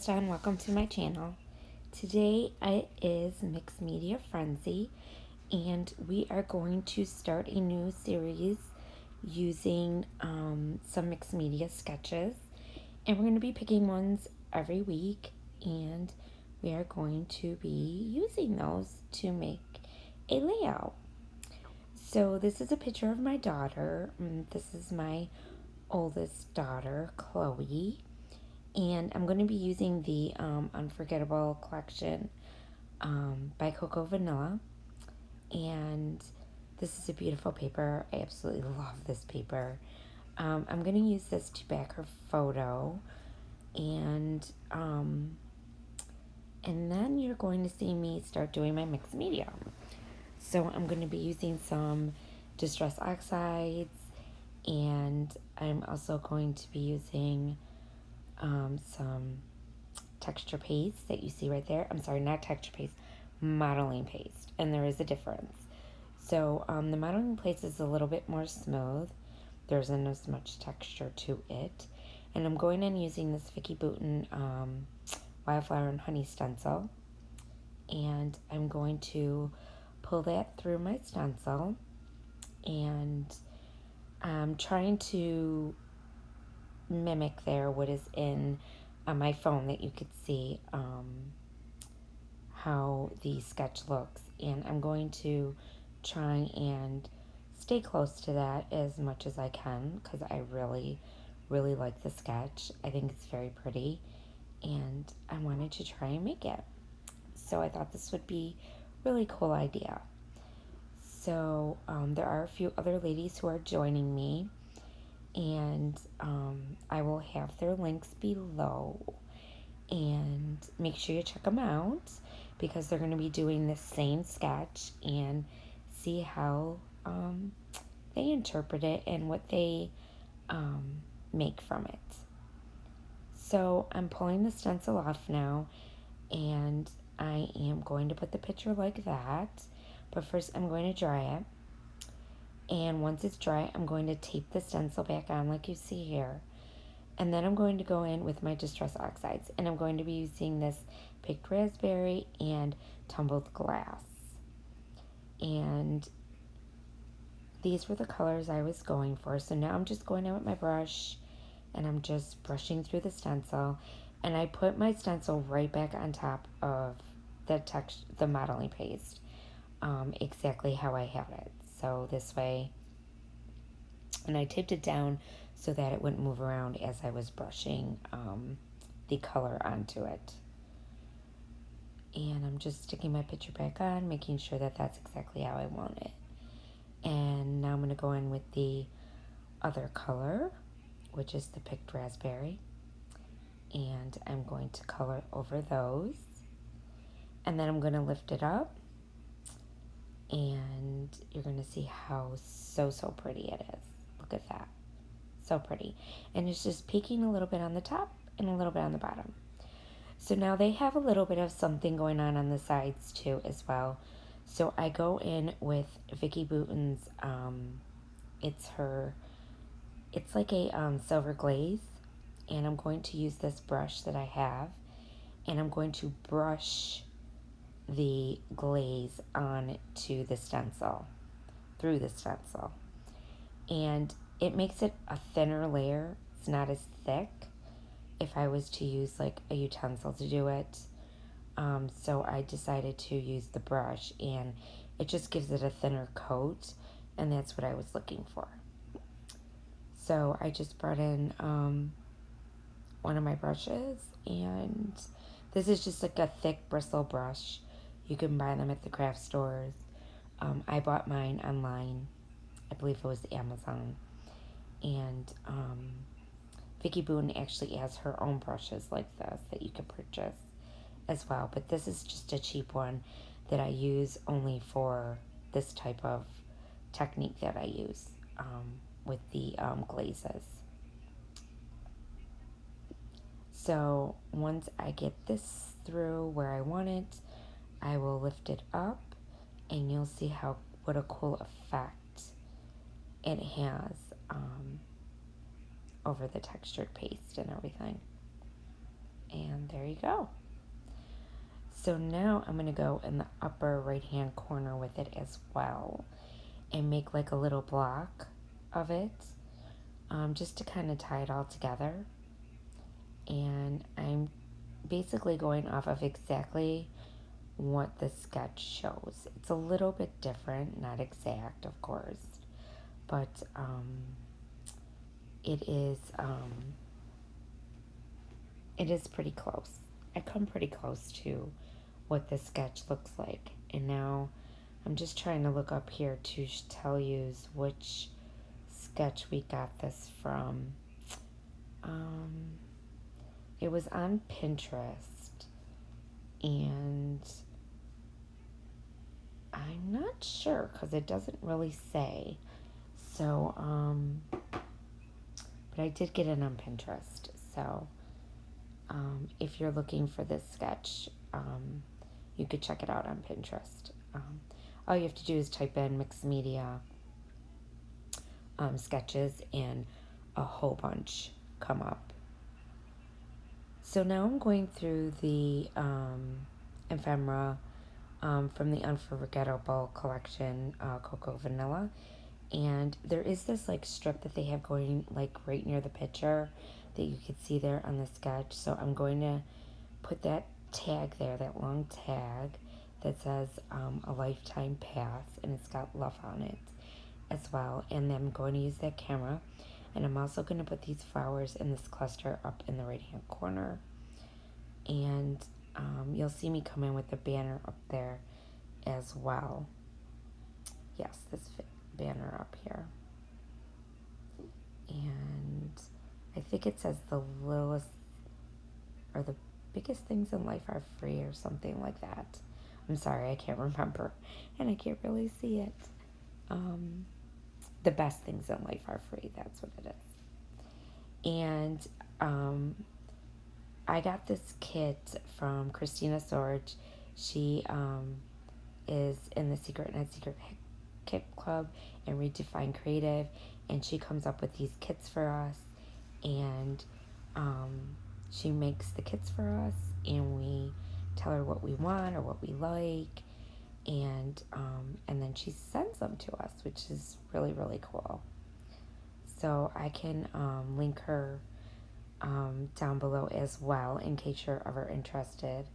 Krista and welcome to my channel. Today it is Mixed Media Frenzy and we are going to start a new series using some mixed media sketches, and we're going to be picking ones every week, and we are going to be using those to make a layout. So this is a picture of my daughter. This is my oldest daughter, Chloe. And I'm going to be using the Unforgettable collection by Coco Vanilla. And this is a beautiful paper. I absolutely love this paper. I'm going to use this to back her photo. And then you're going to see me start doing my mixed media. So I'm going to be using some Distress Oxides. And I'm also going to be using some texture paste that you see right there. I'm sorry, not texture paste, modeling paste. And there is a difference. So the modeling paste is a little bit more smooth. There isn't as much texture to it. And I'm going in using this Vicki Boutin Wildflower and Honey stencil. And I'm going to pull that through my stencil. And I'm trying to mimic there what is in my phone, that you could see how the sketch looks, and I'm going to try and stay close to that as much as I can because I really like the sketch. I think it's very pretty and I wanted to try and make it, so I thought this would be a really cool idea. So there are a few other ladies who are joining me, and I will have their links below, and make sure you check them out because they're going to be doing the same sketch and see how they interpret it and what they make from it. So I'm pulling the stencil off now, and I am going to put the picture like that, but first I'm going to dry it. And once it's dry, I'm going to tape the stencil back on like you see here. And then I'm going to go in with my Distress Oxides. And I'm going to be using this Picked Raspberry and Tumbled Glass. And these were the colors I was going for. So now I'm just going in with my brush, and I'm just brushing through the stencil. And I put my stencil right back on top of the modeling paste, exactly how I had it. So this way, and I taped it down so that it wouldn't move around as I was brushing the color onto it. And I'm just sticking my picture back on, making sure that that's exactly how I want it. And now I'm going to go in with the other color, which is the Picked Raspberry. And I'm going to color over those. And then I'm going to lift it up. And you're going to see how so pretty it is. Look at that. So pretty. And it's just peeking a little bit on the top and a little bit on the bottom. So now they have a little bit of something going on the sides too as well. So I go in with Vicki Boutin's, it's like a silver glaze. And I'm going to use this brush that I have. And I'm going to brush the glaze on to the stencil, through the stencil. And it makes it a thinner layer. It's not as thick if I was to use like a utensil to do it. So I decided to use the brush, and it just gives it a thinner coat, and that's what I was looking for. So I just brought in one of my brushes, and this is just like a thick bristle brush. You can buy them at the craft stores. I bought mine online. I believe it was Amazon. And Vicki Boutin actually has her own brushes like this that you can purchase as well. But this is just a cheap one that I use only for this type of technique that I use with the glazes. So once I get this through where I want it, I will lift it up, and you'll see what a cool effect it has over the textured paste and everything. And there you go. So now I'm going to go in the upper right hand corner with it as well and make like a little block of it, just to kind of tie it all together. And I'm basically going off of exactly what the sketch shows. It's a little bit different, not exact, of course, but it is pretty close. I come pretty close to what the sketch looks like. And now I'm just trying to look up here to tell you which sketch we got this from. It was on Pinterest, and I'm not sure because it doesn't really say. So, but I did get it on Pinterest. So, if you're looking for this sketch, you could check it out on Pinterest. All you have to do is type in mixed media sketches, and a whole bunch come up. So now I'm going through the ephemera from the Unforgettable collection, Cocoa Vanilla. And there is this like strip that they have going like right near the picture that you could see there on the sketch. So I'm going to put that tag there, that long tag that says a lifetime pass, and it's got love on it as well. And then I'm going to use that camera, and I'm also going to put these flowers in this cluster up in the right hand corner. And you'll see me come in with the banner up there as well. Yes, this banner up here. And I think it says the littlest or the biggest things in life are free or something like that. I'm sorry, I can't remember, and I can't really see it. The best things in life are free, that's what it is. And I got this kit from Christina Sorge. She is in the Secret Not Secret Kit Club and Redefine Creative, and she comes up with these kits for us, and she makes the kits for us, and we tell her what we want or what we like, and then she sends them to us, which is really, really cool. So I can link her down below as well in case you're ever interested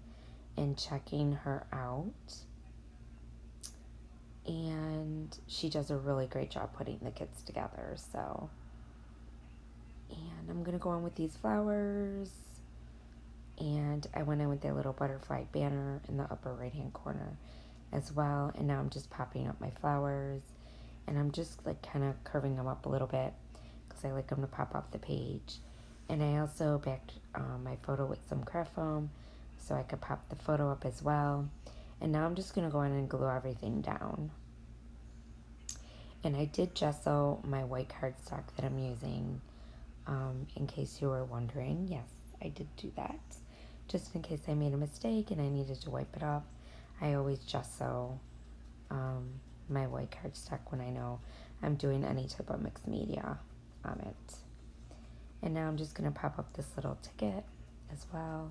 in checking her out. And she does a really great job putting the kits together. So, and I'm gonna go in with these flowers, and I went in with that little butterfly banner in the upper right hand corner as well. And now I'm just popping up my flowers, and I'm just like kind of curving them up a little bit because I like them to pop off the page. And I also backed my photo with some craft foam so I could pop the photo up as well. And now I'm just going to go in and glue everything down. And I did gesso my white cardstock that I'm using, in case you were wondering. Yes, I did do that. Just in case I made a mistake and I needed to wipe it off, I always gesso my white cardstock when I know I'm doing any type of mixed media on it. And now I'm just going to pop up this little ticket as well.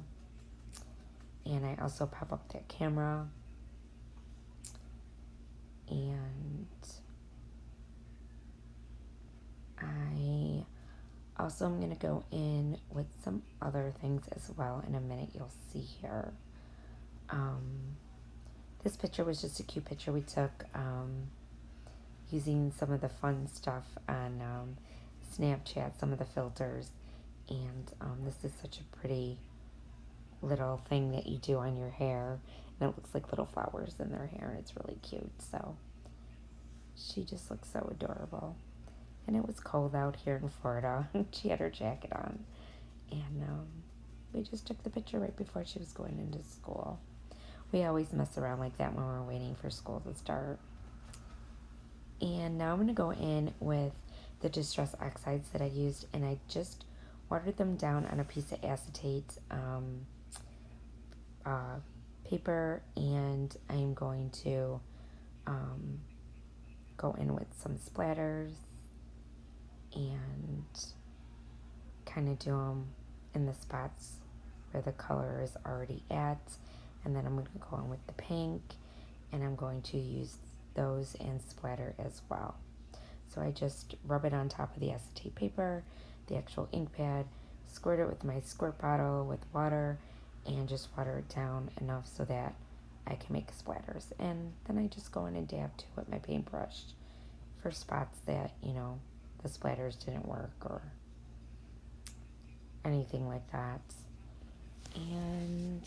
And I also pop up that camera. And I also am going to go in with some other things as well in a minute. You'll see here. This picture was just a cute picture we took using some of the fun stuff on Snapchat, some of the filters, and this is such a pretty little thing that you do on your hair, and it looks like little flowers in their hair, and it's really cute. So she just looks so adorable. And it was cold out here in Florida. She had her jacket on, and we just took the picture right before she was going into school. We always mess around like that when we're waiting for school to start. And now I'm going to go in with the Distress Oxides that I used, and I just watered them down on a piece of acetate paper, and I'm going to go in with some splatters and kind of do them in the spots where the color is already at, and then I'm going to go on with the pink, and I'm going to use those and splatter as well. So I just rub it on top of the acetate paper, the actual ink pad, squirt it with my squirt bottle with water, and just water it down enough so that I can make splatters. And then I just go in and dab to with my paintbrush for spots that, the splatters didn't work or anything like that. And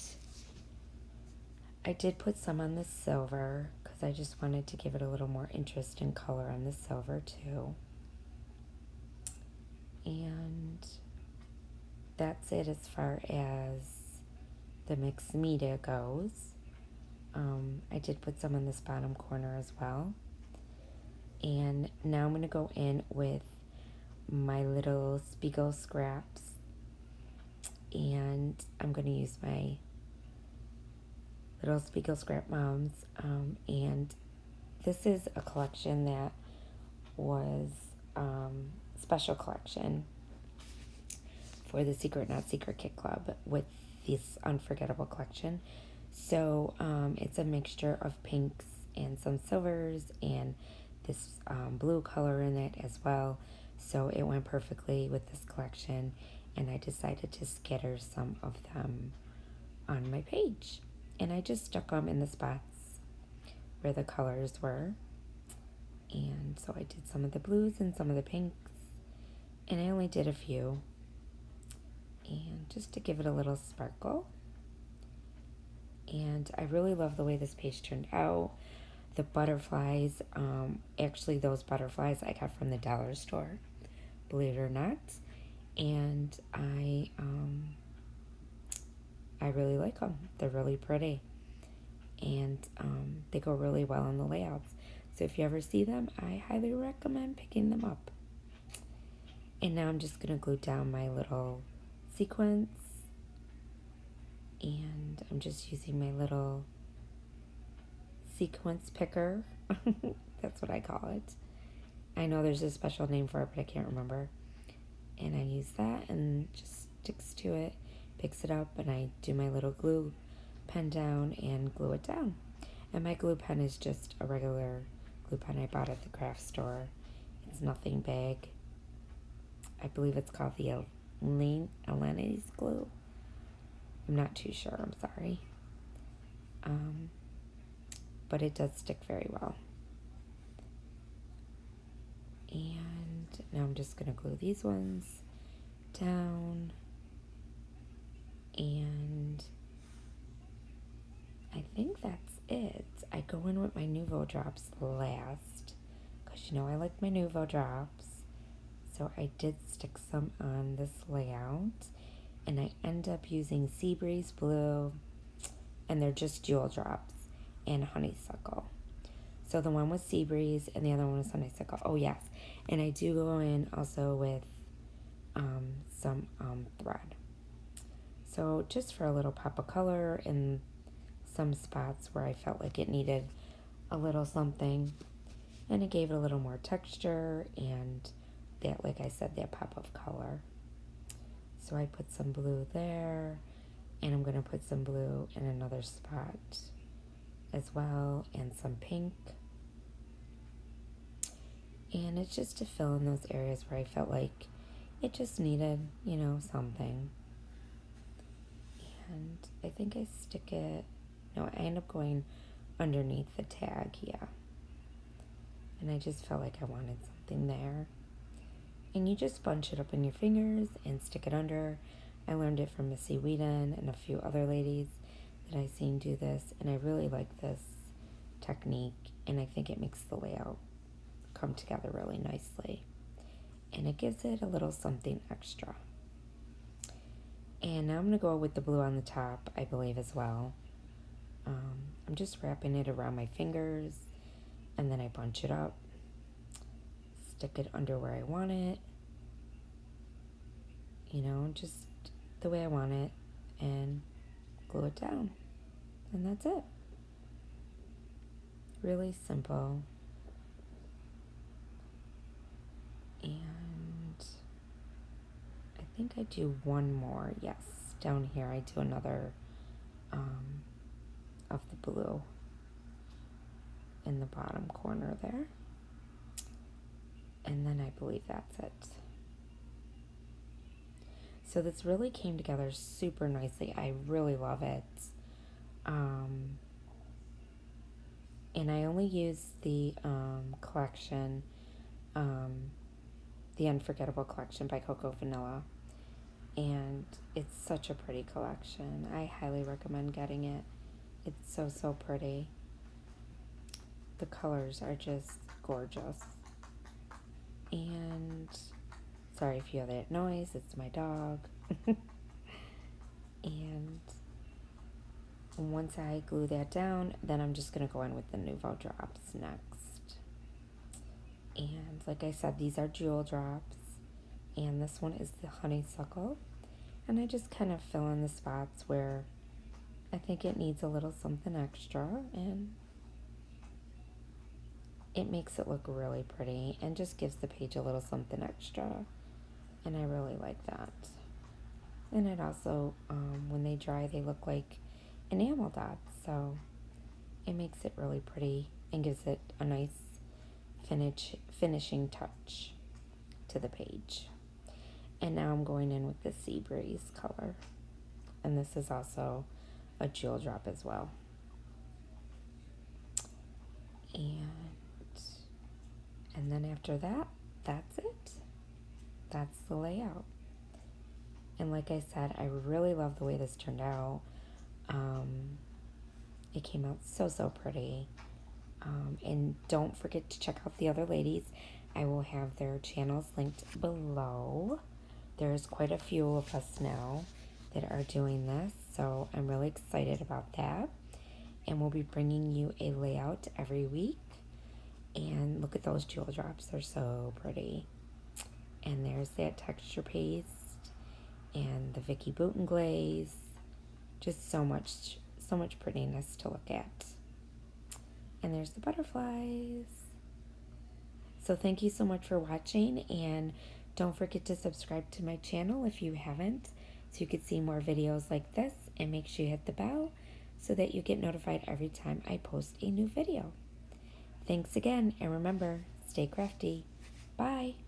I did put some on the silver because I just wanted to give it a little more interest and color on the silver too. And that's it as far as the mixed media goes. I did put some in this bottom corner as well. And now I'm going to go in with my little Spiegel scraps. And I'm going to use my little Spiegel scrap moms. And this is a collection that was special collection for the Secret Not Secret Kit Club with this unforgettable collection. So it's a mixture of pinks and some silvers and this blue color in it as well. So it went perfectly with this collection, and I decided to scatter some of them on my page. And I just stuck them in the spots where the colors were. And so I did some of the blues and some of the pinks, and I only did a few, and just to give it a little sparkle. And I really love the way this page turned out. The butterflies, actually those butterflies I got from the dollar store, believe it or not. And I really like them. They're really pretty. And they go really well in the layouts. So if you ever see them, I highly recommend picking them up. And now I'm just going to glue down my little sequins. And I'm just using my little sequence picker. That's what I call it. I know there's a special name for it, but I can't remember. And I use that and just sticks to it, picks it up, and I do my little glue pen down and glue it down. And my glue pen is just a regular glue pen I bought at the craft store. It's nothing big. I believe it's called the Alani's glue. I'm not too sure, I'm sorry. But it does stick very well. And now I'm just going to glue these ones down. And I think that's it. I go in with my Nouveau drops last, because I like my Nouveau drops. So I did stick some on this layout, and I end up using Sea Breeze Blue, and they're just jewel drops, and Honeysuckle. So the one was Sea Breeze, and the other one was Honeysuckle. Oh yes, and I do go in also with some thread. So just for a little pop of color in some spots where I felt like it needed a little something, and it gave it a little more texture and that, like I said, that pop of color. So I put some blue there, and I'm going to put some blue in another spot as well, and some pink. And it's just to fill in those areas where I felt like it just needed, something. And I think I stick it, no, I end up going underneath the tag, yeah. And I just felt like I wanted something there. And you just bunch it up in your fingers and stick it under. I learned it from Missy Whedon and a few other ladies that I've seen do this, and I really like this technique, and I think it makes the layout come together really nicely. And it gives it a little something extra. And now I'm going to go with the blue on the top, I believe, as well. I'm just wrapping it around my fingers, and then I bunch it up, stick it under where I want it, just the way I want it, and glue it down. And that's it. Really simple. And I think I do one more, yes. down here I do another of the blue in the bottom corner there. And then I believe that's it. So this really came together super nicely. I really love it. And I only used the collection, the Unforgettable Collection by Coco Vanilla. And it's such a pretty collection. I highly recommend getting it. It's so, so pretty. The colors are just gorgeous. And sorry if you hear that noise, it's my dog. And once I glue that down, then I'm just going to go in with the Nouveau drops next. And like I said, these are jewel drops. And this one is the honeysuckle. And I just kind of fill in the spots where I think it needs a little something extra. And it makes it look really pretty and just gives the page a little something extra. And I really like that. And it also, when they dry, they look like enamel dots. So it makes it really pretty and gives it a nice finishing touch to the page. And now I'm going in with the Sea Breeze color. And this is also a jewel drop as well. And then after that, that's it. That's the layout. And like I said, I really love the way this turned out. It came out so, so pretty. And don't forget to check out the other ladies. I will have their channels linked below. There's quite a few of us now that are doing this, so I'm really excited about that. And we'll be bringing you a layout every week. And look at those jewel drops. They're so pretty. And there's that texture paste and the Vicky Bouton glaze. Just so much prettiness to look at. And there's the butterflies. So thank you so much for watching, and don't forget to subscribe to my channel if you haven't, so you can see more videos like this, and make sure you hit the bell so that you get notified every time I post a new video. Thanks again, and remember, stay crafty. Bye.